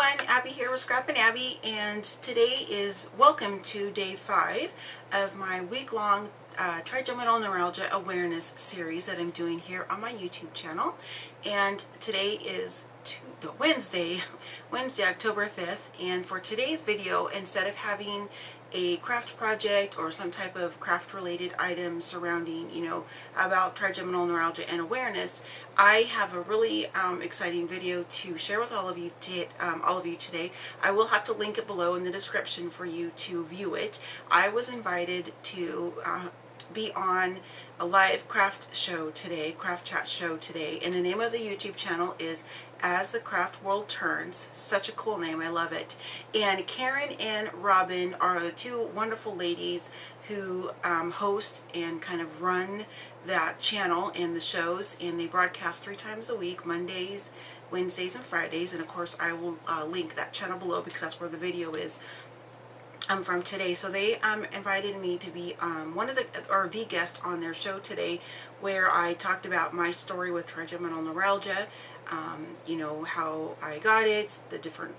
everyone, Abby here with Scrap and Abby, and today is welcome to day 5 of my week-long Trigeminal Neuralgia Awareness series that I'm doing here on my YouTube channel. And today is Wednesday, October 5th, and for today's video, instead of having a craft project or some type of craft related item surrounding, about trigeminal neuralgia and awareness, I have a really exciting video to share with all of you today. I will have to link it below in the description for you to view it. I was invited to be on a live craft chat show today, and the name of the YouTube channel is As the Craft World Turns. Such a cool name, I love it. And Karen and Robbin are the two wonderful ladies who host and kind of run that channel and the shows, and they broadcast 3 times a week, Mondays, Wednesdays, and Fridays. And of course I will link that channel below because that's where the video is from today. So they invited me to be the guest on their show today, where I talked about my story with trigeminal neuralgia, how I got it, the different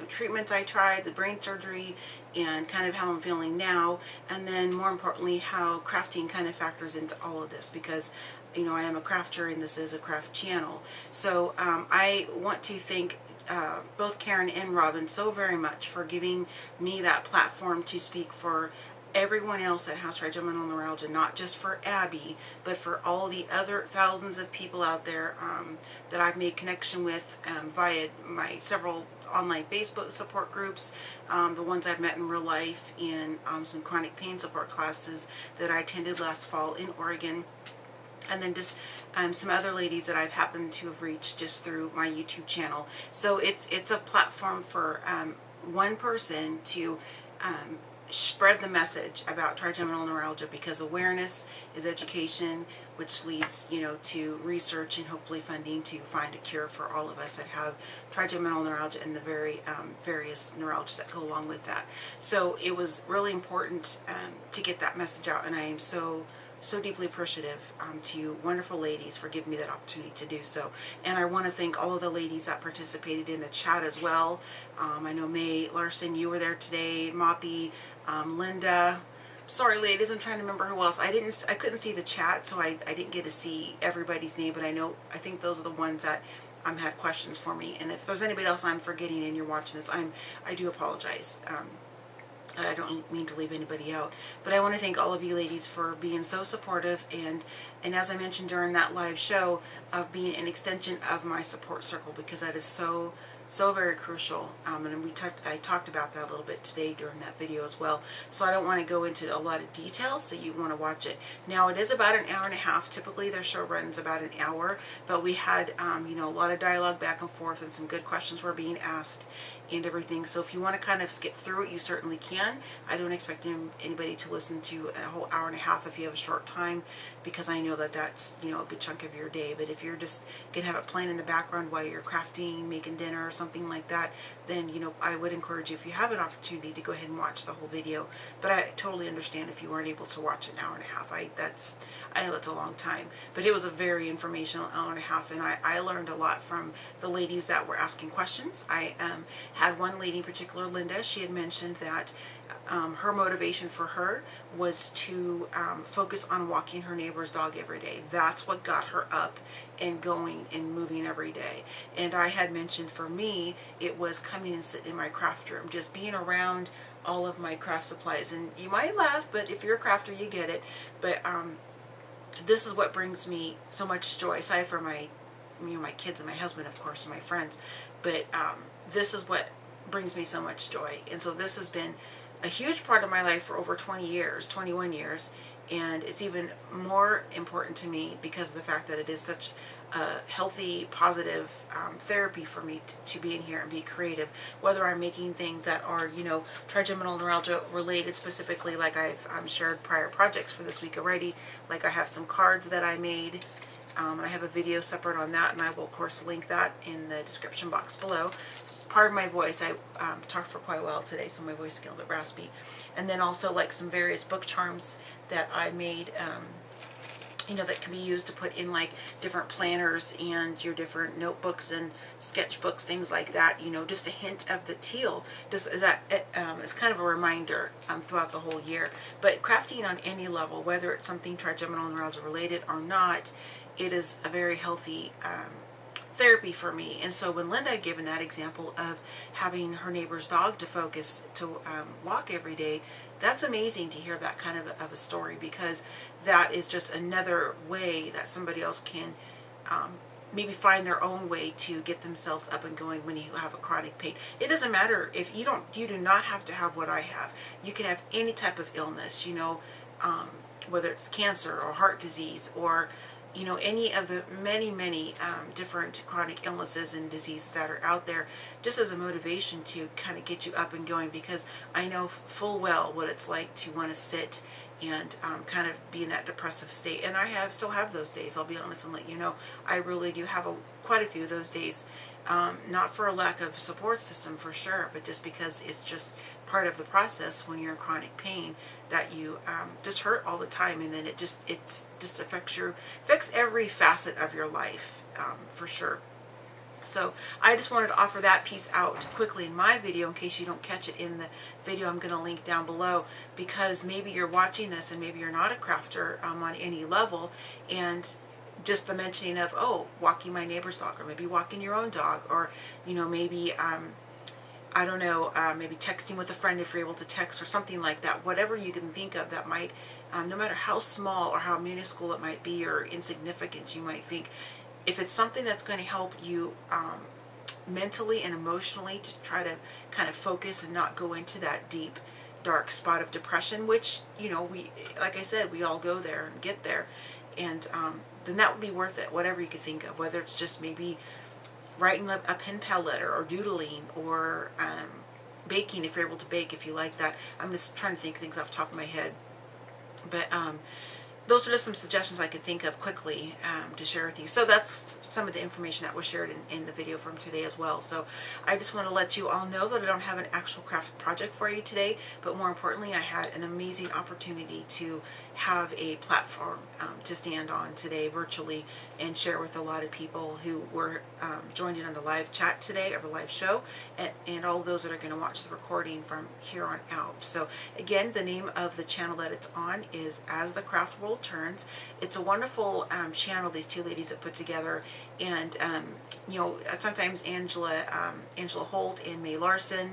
treatments I tried, the brain surgery, and kind of how I'm feeling now, and then more importantly how crafting kind of factors into all of this, because I am a crafter and this is a craft channel. So I want to thank both Karen and Robbin so very much for giving me that platform to speak for everyone else that has trigeminal neuralgia, not just for Abby, but for all the other thousands of people out there that I've made connection with via my several online Facebook support groups, the ones I've met in real life, and some chronic pain support classes that I attended last fall in Oregon. And then just some other ladies that I've happened to have reached just through my YouTube channel. So it's a platform for one person to spread the message about trigeminal neuralgia, because awareness is education, which leads to research and hopefully funding to find a cure for all of us that have trigeminal neuralgia and the various neuralgias that go along with that. So it was really important to get that message out, and I am so deeply appreciative to you wonderful ladies for giving me that opportunity to do so. And I want to thank all of the ladies that participated in the chat as well. I know May Larson, you were there today, Moppy, Linda. Sorry ladies, I'm trying to remember who else. I couldn't see the chat, so I didn't get to see everybody's name, but I think those are the ones that had questions for me. And if there's anybody else I'm forgetting and you're watching this, I do apologize. I don't mean to leave anybody out, but I want to thank all of you ladies for being so supportive, and as I mentioned during that live show, of being an extension of my support circle, because that is so very crucial. And I talked about that a little bit today during that video as well. So I don't want to go into a lot of details, so you want to watch it. Now it is about an hour and a half. Typically their show runs about an hour, but we had a lot of dialogue back and forth, and some good questions were being asked and everything. So if you want to kind of skip through it, you certainly can. I don't expect anybody to listen to a whole hour and a half if you have a short time, because I know that that's a good chunk of your day. But if you're just gonna have it playing in the background while you're crafting, making dinner or something like that, then I would encourage you, if you have an opportunity, to go ahead and watch the whole video. But I totally understand if you weren't able to watch an hour and a half. I know it's a long time, but it was a very informational hour and a half, and I learned a lot from the ladies that were asking questions. I had one lady in particular, Linda. She had mentioned that her motivation for her was to focus on walking her neighbor's dog every day. That's what got her up and going and moving every day. And I had mentioned for me, it was coming and sitting in my craft room, just being around all of my craft supplies. And you might laugh, but if you're a crafter, you get it. But this is what brings me so much joy, aside from my kids and my husband, of course, and my friends. But this is what brings me so much joy. And so this has been a huge part of my life for over 21 years, and it's even more important to me because of the fact that it is such a healthy, positive therapy for me to be in here and be creative, whether I'm making things that are trigeminal neuralgia related specifically, like I've shared prior projects for this week already. Like I have some cards that I made, and I have a video separate on that, and I will of course link that in the description box below. Pardon my voice, I talked for quite a while today, so my voice is getting a little bit raspy. And then also like some various book charms that I made that can be used to put in like different planners and your different notebooks and sketchbooks, things like that. Just a hint of the teal just is that it's kind of a reminder throughout the whole year. But crafting on any level, whether it's something trigeminal neuralgia related or not, it is a very healthy therapy for me. And so when Linda had given that example of having her neighbor's dog to focus to walk every day, that's amazing to hear that kind of a story, because that is just another way that somebody else can maybe find their own way to get themselves up and going when you have a chronic pain. It doesn't matter if you do not have to have what I have. You can have any type of illness, whether it's cancer or heart disease or any of the many different chronic illnesses and diseases that are out there, just as a motivation to kind of get you up and going, because I know full well what it's like to want to sit and kind of be in that depressive state. And I still have those days. I'll be honest and let you know, I really do have quite a few of those days. Not for a lack of support system for sure, but just because it's just part of the process when you're in chronic pain, that you just hurt all the time, and then it just affects every facet of your life for sure. So I just wanted to offer that piece out quickly in my video in case you don't catch it in the video I'm going to link down below, because maybe you're watching this and maybe you're not a crafter on any level, and just the mentioning of, oh, walking my neighbor's dog, or maybe walking your own dog, or maybe I don't know, maybe texting with a friend if you're able to text, or something like that. Whatever you can think of that might, no matter how small or how minuscule it might be or insignificant you might think, if it's something that's going to help you mentally and emotionally to try to kind of focus and not go into that deep, dark spot of depression, which, like I said, we all go there and get there, and then that would be worth it, whatever you could think of, whether it's just maybe writing a pen pal letter, or doodling, or baking if you're able to bake, if you like that. I'm just trying to think things off the top of my head. But those are just some suggestions I could think of quickly to share with you. So that's some of the information that was shared in the video from today as well. So I just want to let you all know that I don't have an actual craft project for you today, but more importantly, I had an amazing opportunity to have a platform to stand on today virtually and share with a lot of people who were joined in on the live chat today, or the live show, and all those that are going to watch the recording from here on out. So again, the name of the channel that it's on is As the Craft World Turns. It's a wonderful channel these two ladies have put together, and sometimes Angela Holt and May Larson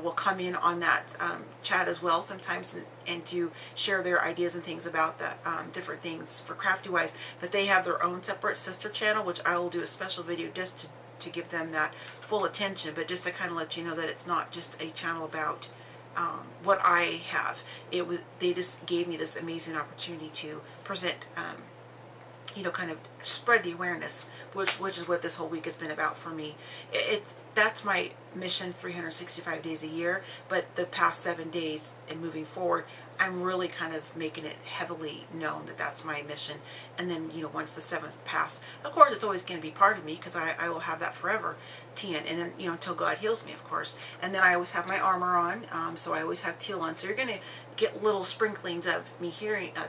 will come in on that chat as well sometimes, and to share their ideas and things about the different things for crafty wise. But they have their own separate sister channel, which I will do a special video just to give them that full attention, but just to kind of let you know that it's not just a channel about what I have. They just gave me this amazing opportunity to present, kind of spread the awareness, which is what this whole week has been about for me. That's my mission 365 days a year, but the past 7 days and moving forward, I'm really kind of making it heavily known that that's my mission. And then, once the 7th pass, of course, it's always going to be part of me, because I will have that forever, tan, and then, until God heals me, of course. And then I always have my armor on, so I always have teal on. So you're going to get little sprinklings of me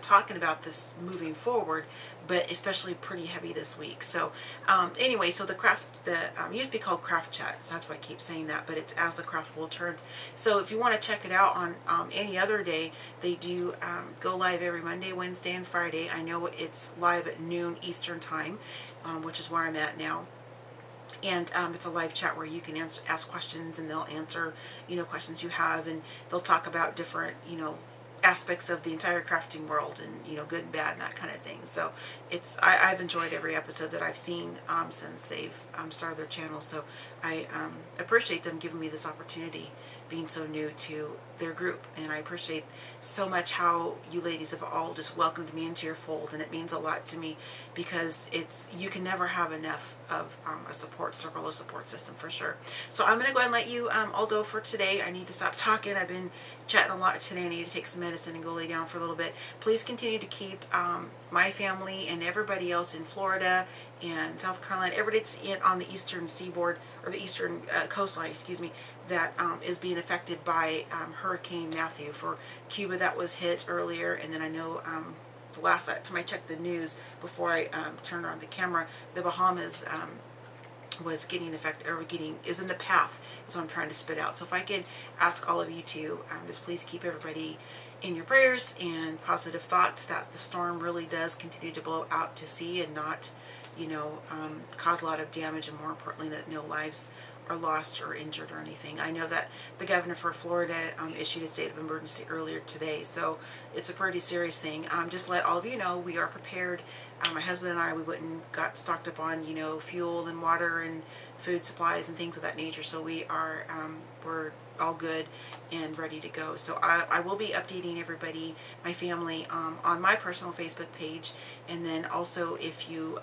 talking about this moving forward, but especially pretty heavy this week. So anyway, so the used to be called Craft Chat, so that's why I keep saying that, but it's As the Craft World Turns. So if you want to check it out on any other day, they do go live every Monday, Wednesday, and Friday. I know it's live at noon Eastern time, which is where I'm at now. And it's a live chat where you can ask questions, and they'll answer, questions you have, and they'll talk about different, aspects of the entire crafting world, and good and bad and that kind of thing. So I've enjoyed every episode that I've seen since they've started their channel. So I appreciate them giving me this opportunity, being so new to their group, and I appreciate so much how you ladies have all just welcomed me into your fold, and it means a lot to me, because you can never have enough of a support circle or support system for sure. So I'm going to go ahead and let you all go for today. I need to stop talking. I've been chatting a lot today. I need to take some medicine and go lay down for a little bit. Please continue to keep my family and everybody else in Florida and South Carolina, everybody that's on the eastern seaboard, or the eastern coastline, excuse me, that is being affected by Hurricane Matthew. For Cuba, that was hit earlier, and then I know the last time I checked the news before I turned on the camera, the Bahamas was getting is in the path, is what I'm trying to spit out. So if I could ask all of you to just please keep everybody in your prayers and positive thoughts that the storm really does continue to blow out to sea and not, you know, cause a lot of damage, and more importantly that no lives are lost or injured or anything. I know that the governor for Florida issued a state of emergency earlier today, so it's a pretty serious thing. Just let all of you know we are prepared. My husband and I, we went and got stocked up on, you know, fuel and water and food supplies and things of that nature, so we are we're all good and ready to go. So I will be updating everybody, my family, on my personal Facebook page, and then also if you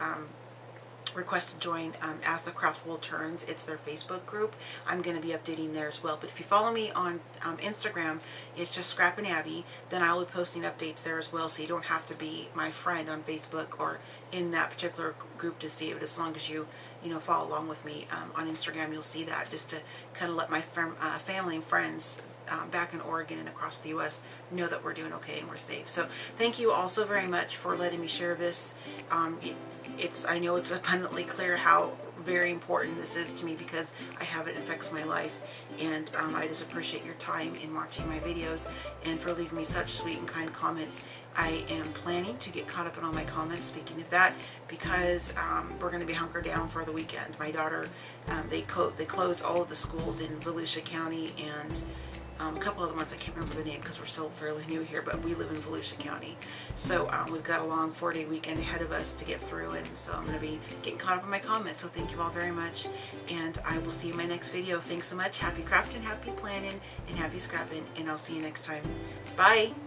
request to join As the Craft World Turns, it's their Facebook group, I'm going to be updating there as well. But if you follow me on Instagram, it's just Scrap and Abby, then I'll be posting updates there as well, so you don't have to be my friend on Facebook or in that particular group to see it. As long as you know, follow along with me on Instagram, you'll see that, just to kind of let my family and friends back in Oregon and across the U.S. know that we're doing okay and we're safe. So thank you also very much for letting me share this. I know it's abundantly clear how very important this is to me, because I have it affects my life, and I just appreciate your time in watching my videos and for leaving me such sweet and kind comments. I am planning to get caught up in all my comments, speaking of that, because we're going to be hunkered down for the weekend. My daughter, they closed all of the schools in Volusia County, and a couple of the ones I can't remember the name because we're still fairly new here, but we live in Volusia County. So we've got a long 4-day weekend ahead of us to get through, and so I'm going to be getting caught up in my comments. So thank you all very much, and I will see you in my next video. Thanks so much. Happy crafting, happy planning, and happy scrapping, and I'll see you next time. Bye!